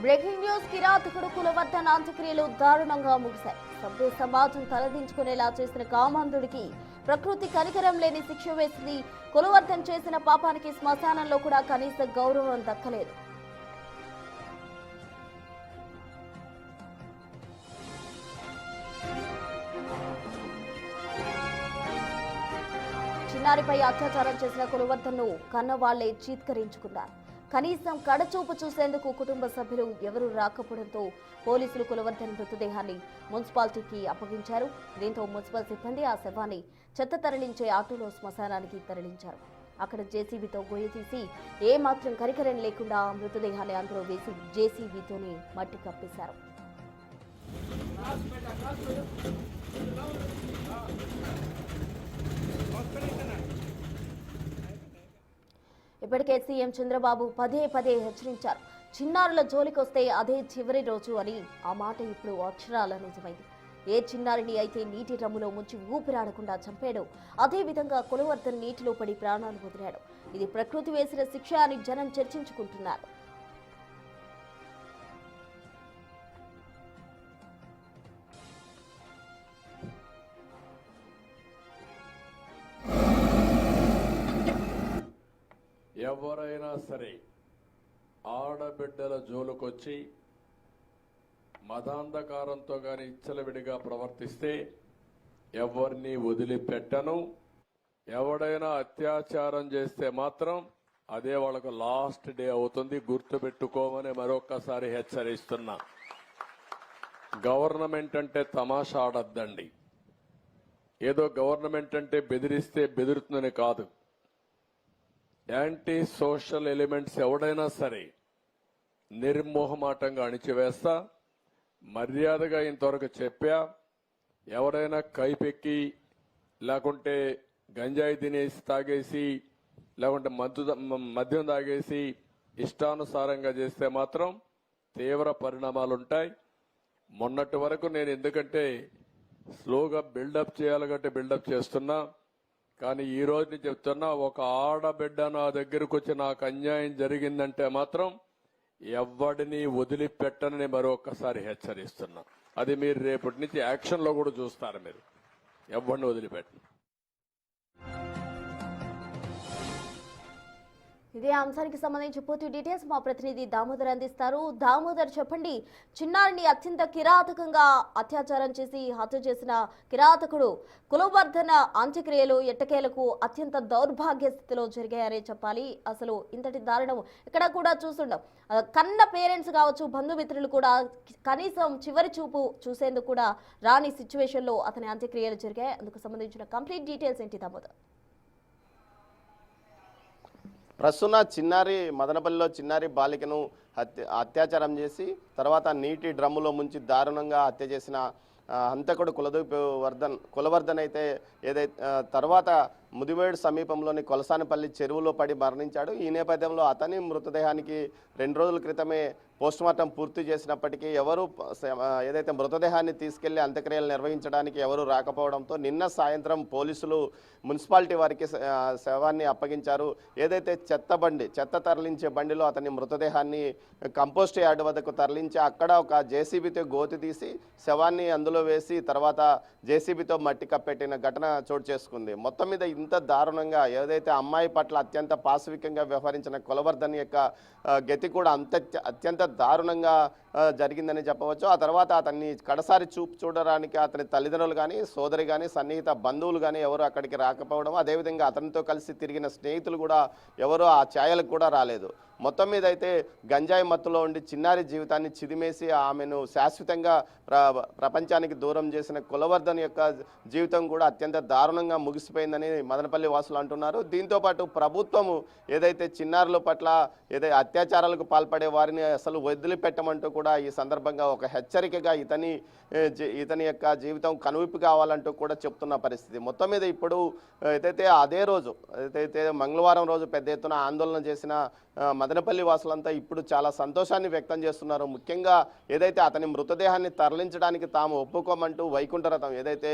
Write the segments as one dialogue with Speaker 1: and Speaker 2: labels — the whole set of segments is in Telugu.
Speaker 1: బ్రేకింగ్ న్యూస్ కిరాతకుడు కులవర్ధన్ అంత్యక్రియలు దారుణంగా ముగిశాయి. సభ్య సమాజం తలదించుకునేలా చేసిన కామాంధుడికి ప్రకృతి కనికరం లేని శిక్ష వేసింది. కులవర్ధన్ చేసిన పాపానికి శ్మశానంలో కూడా కనీస గౌరవం దక్కలేదు. చిన్నారిపై అత్యాచారం చేసిన కులవర్ధన్ను కన్నవాళ్లే చీత్కరించుకున్నారు. కనీసం కడచూపు చూసేందుకు కుటుంబ సభ్యులు ఎవరూ రాకపోవడంతో పోలీసులు కులవర్ధన్ మృతదేహాన్ని మున్సిపాలిటీకి అప్పగించారు. దీంతో మున్సిపల్ సిబ్బంది ఆ శవాన్ని చెత్త తరలించే ఆటోలో శ్మశానానికి తరలించారు. అక్కడ జేసీబీతో గొయ్యి తీసి ఏమాత్రం కరికరం లేకుండా మృతదేహాన్ని అందులో వేసి జేసీబీతోనే మట్టి కప్పేశారు. ఇప్పటికే సీఎం చంద్రబాబు పదే పదే హెచ్చరించారు. చిన్నారుల జోలికొస్తే అదే చివరి రోజు అని. ఆ మాట ఇప్పుడు అక్షరాల నిజమైంది. ఏ చిన్నారిని అయితే నీటి డ్రమ్ములో ముంచి ఊపిరాడకుండా చంపాడో అదే విధంగా కులవర్ధన్ నీటిలో పడి ప్రాణాలు వదిలాడు. ఇది ప్రకృతి వేసిన శిక్ష అని జనం చర్చించుకుంటున్నారు.
Speaker 2: ఎవరైనా సరే ఆడబిడ్డల జోలుకొచ్చి మతాంధకారంతో గాని ఇచ్చలవిడిగా ప్రవర్తిస్తే ఎవరిని వదిలిపెట్టను. ఎవడైనా అత్యాచారం చేస్తే మాత్రం అదే వాళ్ళకు లాస్ట్ డే అవుతుంది, గుర్తుపెట్టుకోమని మరొక్కసారి హెచ్చరిస్తున్నా. గవర్నమెంట్ అంటే తమాషా ఆడద్దండి. ఏదో గవర్నమెంట్ అంటే బెదిరిస్తే బెదురుతుందని కాదు. యాంటీ సోషల్ ఎలిమెంట్స్ ఎవడైనా సరే నిర్మోహమాటంగా అణిచివేస్తా. మర్యాదగా ఇంతవరకు చెప్పా. ఎవరైనా కైపెక్కి లేకుంటే గంజాయి తినేసి తాగేసి లేకుంటే మద్యం తాగేసి ఇష్టానుసారంగా చేస్తే మాత్రం తీవ్ర పరిణామాలుంటాయి. మొన్నటి వరకు నేను ఎందుకంటే స్లోగా బిల్డప్ చేయాలి కాబట్టి బిల్డప్ చేస్తున్నా. కానీ ఈ రోజు చెప్తున్నా, ఒక ఆడబిడ్డ నా దగ్గరకు వచ్చి నాకు అన్యాయం జరిగిందంటే మాత్రం ఎవడిని వదిలిపెట్టనని మరొకసారి హెచ్చరిస్తున్నా. అది మీరు రేపటి నుంచి యాక్షన్ లో కూడా చూస్తారు. మీరు ఎవడిని వదిలిపెట్టను.
Speaker 1: ఇదే అంశానికి సంబంధించి పూర్తి డీటెయిల్స్ మా ప్రతినిధి దామోదర్ అందిస్తారు. దామోదర్, చెప్పండి. చిన్నారిని అత్యంత కిరాతకంగా అత్యాచారం చేసి హత్య చేసిన కిరాతకుడు కులవర్ధన అంత్యక్రియలు ఎట్టకేలకు అత్యంత దౌర్భాగ్య స్థితిలో జరిగాయనే చెప్పాలి. అసలు ఇంతటి దారుణం ఇక్కడ కూడా చూస్తుండం. కన్న పేరెంట్స్ కావచ్చు, బంధుమిత్రులు కూడా కనీసం చివరి చూపు చూసేందుకు కూడా రాని సిచ్యువేషన్ లో అతని అంత్యక్రియలు జరిగాయి. అందుకు సంబంధించిన కంప్లీట్ డీటెయిల్స్ ఏంటి దామోదర్?
Speaker 3: ప్రస్తుత చిన్నారి మదనపల్లిలో చిన్నారి బాలికను అత్యాచారం చేసి తర్వాత నీటి డ్రమ్ములో ముంచి దారుణంగా హత్య చేసిన హంతకుడు కులవర్ధన్ అయితే ఏదైతే తర్వాత ముదివేడు సమీపంలోని కొలసానిపల్లి చెరువులో పడి మరణించాడు. ఈ నేపథ్యంలో అతని మృతదేహానికి 2 రోజుల క్రితమే పోస్టుమార్టం పూర్తి చేసినప్పటికీ ఎవరు ఏదైతే మృతదేహాన్ని తీసుకెళ్లి అంత్యక్రియలు నిర్వహించడానికి ఎవరు రాకపోవడంతో నిన్న సాయంత్రం పోలీసులు మున్సిపాలిటీ వారికి శవాన్ని అప్పగించారు. ఏదైతే చెత్త తరలించే బండిలో అతని మృతదేహాన్ని కంపోస్ట్ యార్డ్ వద్దకు తరలించి అక్కడ ఒక జేసీబీతో గోతి తీసి శవాన్ని అందులో వేసి తర్వాత జేసీబీతో మట్టి కప్పెట్టిన ఘటన చోటు చేసుకుంది. మొత్తం మీద ఇంత దారుణంగా ఏదైతే అమ్మాయి పట్ల అత్యంత పాశవికంగా వ్యవహరించిన కులవర్ధన్ యొక్క గతి కూడా అత్యంత దారుణంగా జరిగిందని చెప్పవచ్చు. ఆ తర్వాత అతన్ని కడసారి చూడడానికి అతని తల్లిదండ్రులు కానీ సోదరి కానీ సన్నిహిత బంధువులు కానీ ఎవరు అక్కడికి రాకపోవడం, అదేవిధంగా అతనితో కలిసి తిరిగిన స్నేహితులు కూడా ఎవరు ఆ ఛాయలకు కూడా రాలేదు. మొత్తం మీద అయితే గంజాయి మత్తులో ఉండి చిన్నారి జీవితాన్ని చిదిమేసి ఆమెను శాశ్వతంగా ప్రపంచానికి దూరం చేసిన కులవర్ధన్ యొక్క జీవితం కూడా అత్యంత దారుణంగా ముగిసిపోయిందని మదనపల్లి వాసులు అంటున్నారు. దీంతోపాటు ప్రభుత్వము ఏదైతే చిన్నారుల పట్ల ఏదైతే అత్యాచారాలకు పాల్పడే వారిని అసలు వదిలిపెట్టమంటూ కూడా ఈ సందర్భంగా ఒక హెచ్చరికగా ఇతని యొక్క జీవితం కనువిప్పు కావాలంటూ కూడా చెప్తున్న పరిస్థితి. మొత్తం మీద ఇప్పుడు ఏదైతే అదే రోజు ఏదైతే మంగళవారం రోజు పెద్ద ఎత్తున ఆందోళన చేసిన మదనపల్లి వాసులంతా ఇప్పుడు చాలా సంతోషాన్ని వ్యక్తం చేస్తున్నారు. ముఖ్యంగా ఏదైతే అతని మృతదేహాన్ని తరలించడానికి తాము ఒప్పుకోమంటూ వైకుంఠరథం ఏదైతే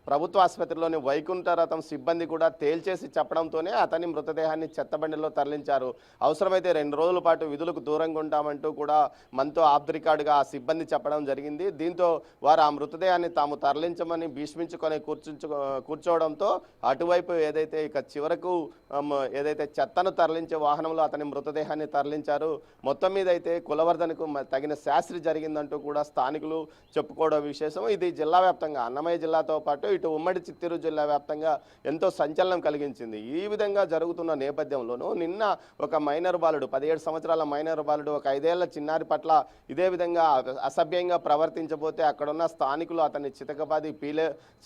Speaker 3: ప్రభుత్వ ఆసుపత్రిలోని వైకుంఠ రథం సిబ్బంది కూడా తేల్చేసి చెప్పడంతోనే అతని మృతదేహాన్ని చెత్తబండిలో తరలించారు. అవసరమైతే 2 రోజుల పాటు విధులకు దూరంగా ఉంటామంటూ కూడా మనతో ఆఫ్ ది రికార్డుగా ఆ సిబ్బంది చెప్పడం జరిగింది. దీంతో వారు ఆ మృతదేహాన్ని తాము తరలించమని భీష్మించుకొని కూర్చోవడంతో అటువైపు ఏదైతే ఇక చివరకు ఏదైతే చెత్తను తరలించే వాహనంలో అతని మృతదేహాన్ని తరలించారు. మొత్తం మీద అయితే కులవర్ధనకు తగిన శాస్త్రి జరిగిందంటూ కూడా స్థానికులు చెప్పుకోవడం విశేషం. ఇది జిల్లా వ్యాప్తంగా అన్నమయ్య జిల్లాతో పాటు ఇటు ఉమ్మడి చిత్తూరు జిల్లా వ్యాప్తంగా ఎంతో సంచలనం కలిగించింది. ఈ విధంగా జరుగుతున్న నేపథ్యంలోనూ నిన్న ఒక మైనర్ బాలుడు 17 సంవత్సరాల మైనర్ బాలుడు ఒక 5 ఏళ్ల చిన్నారి పట్ల ఇదే విధంగా అసభ్యంగా ప్రవర్తించబోతే అక్కడున్న స్థానికులు అతన్ని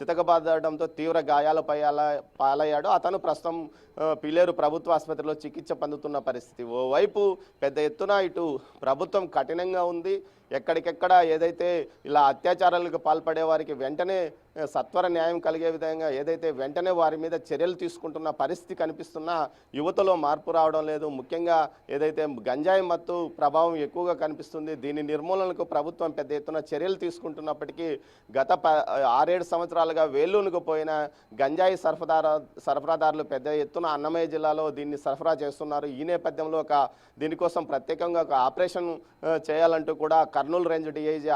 Speaker 3: చితకబాదడంతో తీవ్ర గాయాల పాలయ్యాడు. అతను ప్రస్తుతం పిలేరు ప్రభుత్వ ఆసుపత్రిలో చికిత్స పొందుతున్న పరిస్థితి. ఓవైపు పెద్ద ఎత్తున ఇటు ప్రభుత్వం కఠినంగా ఉంది. ఎక్కడికెక్కడ ఏదైతే ఇలా అత్యాచారాలకు పాల్పడే వారికి వెంటనే సత్వర న్యాయం కలిగే విధంగా ఏదైతే వెంటనే వారి మీద చర్యలు తీసుకుంటున్న పరిస్థితి కనిపిస్తున్నా యువతలో మార్పు రావడం లేదు. ముఖ్యంగా ఏదైతే గంజాయి మత్తు ప్రభావం ఎక్కువగా కనిపిస్తుంది. దీని నిర్మూలనకు ప్రభుత్వం పెద్ద ఎత్తున చర్యలు తీసుకుంటున్నప్పటికీ గత 6-7 సంవత్సరాలుగా వేళ్ళూనుకు పోయిన గంజాయి సరఫరాదారులు పెద్ద ఎత్తున అన్నమయ్య జిల్లాలో దీన్ని సరఫరా చేస్తున్నారు. ఈ నేపథ్యంలో దీనికోసం ప్రత్యేకంగా ఒక ఆపరేషన్ చేయాలంటూ కూడా కర్నూలు రేంజ్ డిఐజీ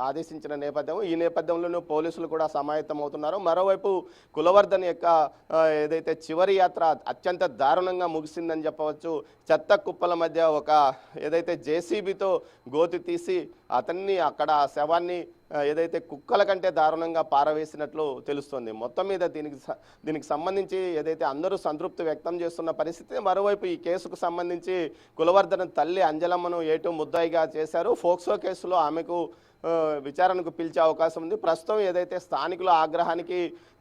Speaker 3: ఆదేశించిన నేపథ్యం. ఈ నేపథ్యంలోనూ పోలీసులు కూడా సమాయత్తం అవుతున్నారు. మరోవైపు కులవర్ధన్ యొక్క ఏదైతే చివరి యాత్ర అత్యంత దారుణంగా ముగిసిందని చెప్పవచ్చు. చెత్త కుప్పల మధ్య ఒక ఏదైతే జేసీబీతో గోతి తీసి అతన్ని అక్కడ శవాన్ని ఏదైతే కుక్కల కంటే దారుణంగా పారవేసినట్లు తెలుస్తోంది. మొత్తం మీద దీనికి సంబంధించి ఏదైతే అందరూ సంతృప్తి వ్యక్తం చేస్తున్న పరిస్థితి. మరోవైపు ఈ కేసుకు సంబంధించి కులవర్ధన్ తల్లి అంజలమ్మను ఏటు ముద్దాయిగా చేశారు. ఫోక్సో కేసులో ఆమెకు విచారణకు పిలిచే అవకాశం ఉంది. ప్రస్తుతం ఏదైతే స్థానికుల ఆగ్రహానికి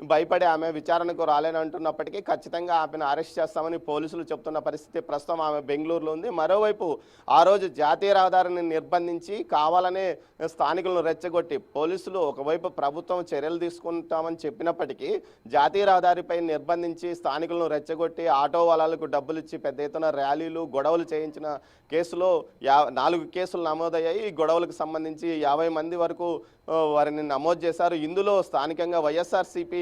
Speaker 3: భయపడి ఆమె విచారణకు రాలేనంటున్నప్పటికీ ఖచ్చితంగా ఆమెను అరెస్ట్ చేస్తామని పోలీసులు చెప్తున్న పరిస్థితి. ప్రస్తుతం ఆమె బెంగళూరులో ఉంది. మరోవైపు ఆ రోజు జాతీయ రహదారిని నిర్బంధించి కావాలనే స్థానికులను రెచ్చగొట్టి పోలీసులు ఒకవైపు ప్రభుత్వం చర్యలు తీసుకుంటామని చెప్పినప్పటికీ జాతీయ రహదారిపై నిర్బంధించి స్థానికులను రెచ్చగొట్టి ఆటో వాలాలకు డబ్బులు ఇచ్చి పెద్ద ఎత్తున ర్యాలీలు గొడవలు చేయించిన కేసులో 4 కేసులు నమోదయ్యాయి. ఈ గొడవలకు సంబంధించి 50 మంది వరకు వారిని నమోదు చేశారు. ఇందులో స్థానికంగా వైఎస్ఆర్సీపీ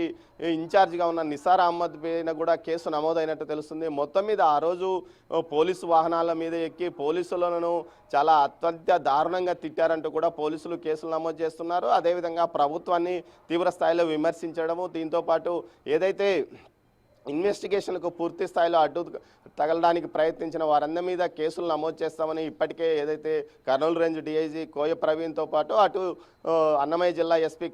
Speaker 3: ఇన్ఛార్జిగా ఉన్న నిసార్ అహ్మద్ పైన కూడా కేసు నమోదైనట్టు తెలుస్తుంది. మొత్తం మీద ఆ రోజు పోలీసు వాహనాల మీద ఎక్కి పోలీసులను చాలా అత్యంత దారుణంగా తిట్టారంటూ కూడా పోలీసులు కేసులు నమోదు చేస్తున్నారు. అదేవిధంగా ప్రభుత్వాన్ని తీవ్ర స్థాయిలో విమర్శించడము, దీంతోపాటు ఏదైతే ఇన్వెస్టిగేషన్కు పూర్తి స్థాయిలో అడ్డు తగలడానికి ప్రయత్నించిన వారందరి మీద కేసులు నమోదు చేస్తామని ఇప్పటికే ఏదైతే కర్నూలు రేంజ్ డిఐజీ కోయ ప్రవీణ్తో పాటు అటు అన్నమయ్య జిల్లా ఎస్పీ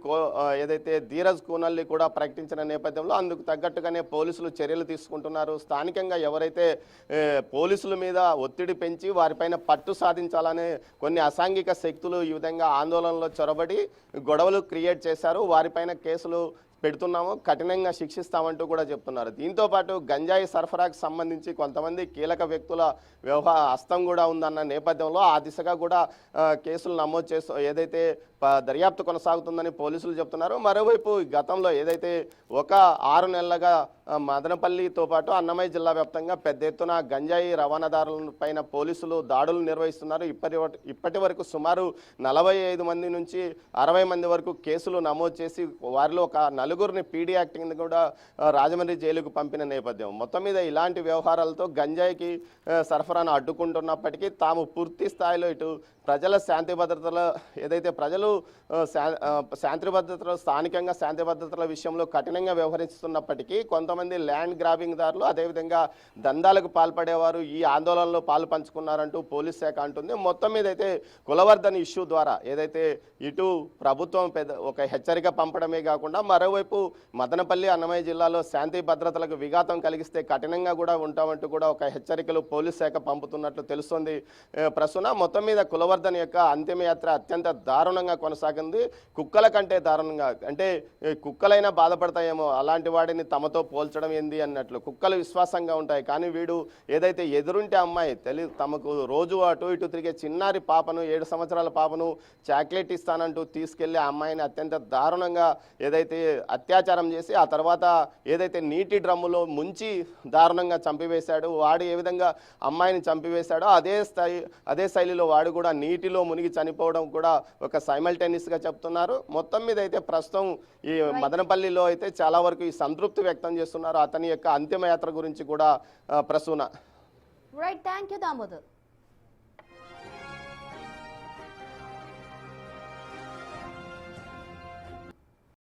Speaker 3: ఏదైతే ధీరజ్ కూనల్లి కూడా ప్రకటించిన నేపథ్యంలో అందుకు తగ్గట్టుగానే పోలీసులు చర్యలు తీసుకుంటున్నారు. స్థానికంగా ఎవరైతే పోలీసుల మీద ఒత్తిడి పెంచి వారిపైన పట్టు సాధించాలనే కొన్ని అసాంఘిక శక్తులు ఈ విధంగా ఆందోళనలో చొరబడి గొడవలు క్రియేట్ చేశారు. వారిపైన కేసులు పెడుతున్నాము, కఠినంగా శిక్షిస్తామంటూ కూడా చెప్తున్నారు. దీంతోపాటు గంజాయి సరఫరాకు సంబంధించి కొంతమంది కీలక వ్యక్తుల హస్తం కూడా ఉందన్న నేపథ్యంలో ఆ దిశగా కూడా కేసులు నమోదు చేస్తూ ఏదైతే దర్యాప్తు కొనసాగుతుందని పోలీసులు చెప్తున్నారు. మరోవైపు గతంలో ఏదైతే ఒక 6 నెలలుగా మదనపల్లితో పాటు అన్నమయ్య జిల్లా వ్యాప్తంగా పెద్ద ఎత్తున గంజాయి రవాణాదారుల పైన పోలీసులు దాడులు నిర్వహిస్తున్నారు. ఇప్పటి వరకు సుమారు 45 మంది నుంచి 60 మంది వరకు కేసులు నమోదు చేసి వారిలో ఒక 4గురిని పీడీ యాక్ట్ కింద కూడా రాజమండ్రి జైలుకు పంపిన నేపథ్యం. మొత్తం మీద ఇలాంటి వ్యవహారాలతో గంజాయికి సరఫరాను అడ్డుకుంటున్నప్పటికీ తాము పూర్తి స్థాయిలో ఇటు ప్రజల శాంతి భద్రతల ఏదైతే ప్రజలు శాంతి భద్రతలు స్థానికంగా శాంతి భద్రతల విషయంలో కఠినంగా వ్యవహరిస్తున్నప్పటికీ కొంతమంది ల్యాండ్ గ్రాబింగ్ దారులు అదేవిధంగా దందాలకు పాల్పడేవారు ఈ ఆందోళనలో పాలు పంచుకున్నారంటూ పోలీస్ శాఖ అంటుంది. మొత్తం మీద అయితే కులవర్ధన్ ఇష్యూ ద్వారా ఏదైతే ఇటు ప్రభుత్వం ఒక హెచ్చరిక పంపడమే కాకుండా మరోవైపు మదనపల్లి అన్నమయ్య జిల్లాలో శాంతి భద్రతలకు విఘాతం కలిగిస్తే కఠినంగా కూడా ఉంటామంటూ కూడా ఒక హెచ్చరికలు పోలీస్ శాఖ పంపుతున్నట్లు తెలుస్తోంది. ప్రస్తుతం మొత్తం మీద కులవర్ధన్ యొక్క అంతిమయాత్ర అత్యంత దారుణంగా కొనసాగింది. కుక్కల కంటే దారుణంగా, అంటే కుక్కలైనా బాధపడతాయేమో అలాంటి వాడిని తమతో పోల్చడం ఏంది అన్నట్లు. కుక్కలు విశ్వాసంగా ఉంటాయి కానీ వీడు ఏదైతే ఎదురుంటే అమ్మాయి తమకు రోజు అటు ఇటు తిరిగే చిన్నారి పాపను 7 సంవత్సరాల పాపను చాక్లెట్ ఇస్తానంటూ తీసుకెళ్లి ఆ అమ్మాయిని అత్యంత దారుణంగా ఏదైతే అత్యాచారం చేసి ఆ తర్వాత ఏదైతే నీటి డ్రమ్ములో ముంచి దారుణంగా చంపివేశాడు, వాడు ఏ విధంగా అమ్మాయిని చంపివేశాడో అదే శైలిలో వాడు కూడా నీటిలో మునిగి చనిపోవడం కూడా ఒక సైమల్టేనియస్గా చెప్తున్నారు. మొత్తం మీద అయితే ప్రస్తుతం ఈ మదనపల్లిలో అయితే చాలా వరకు ఈ సంతృప్తి వ్యక్తం చేస్తున్నారు అతని యొక్క అంతిమయాత్ర గురించి కూడా Prasuna.
Speaker 1: Right, thank you Damodar.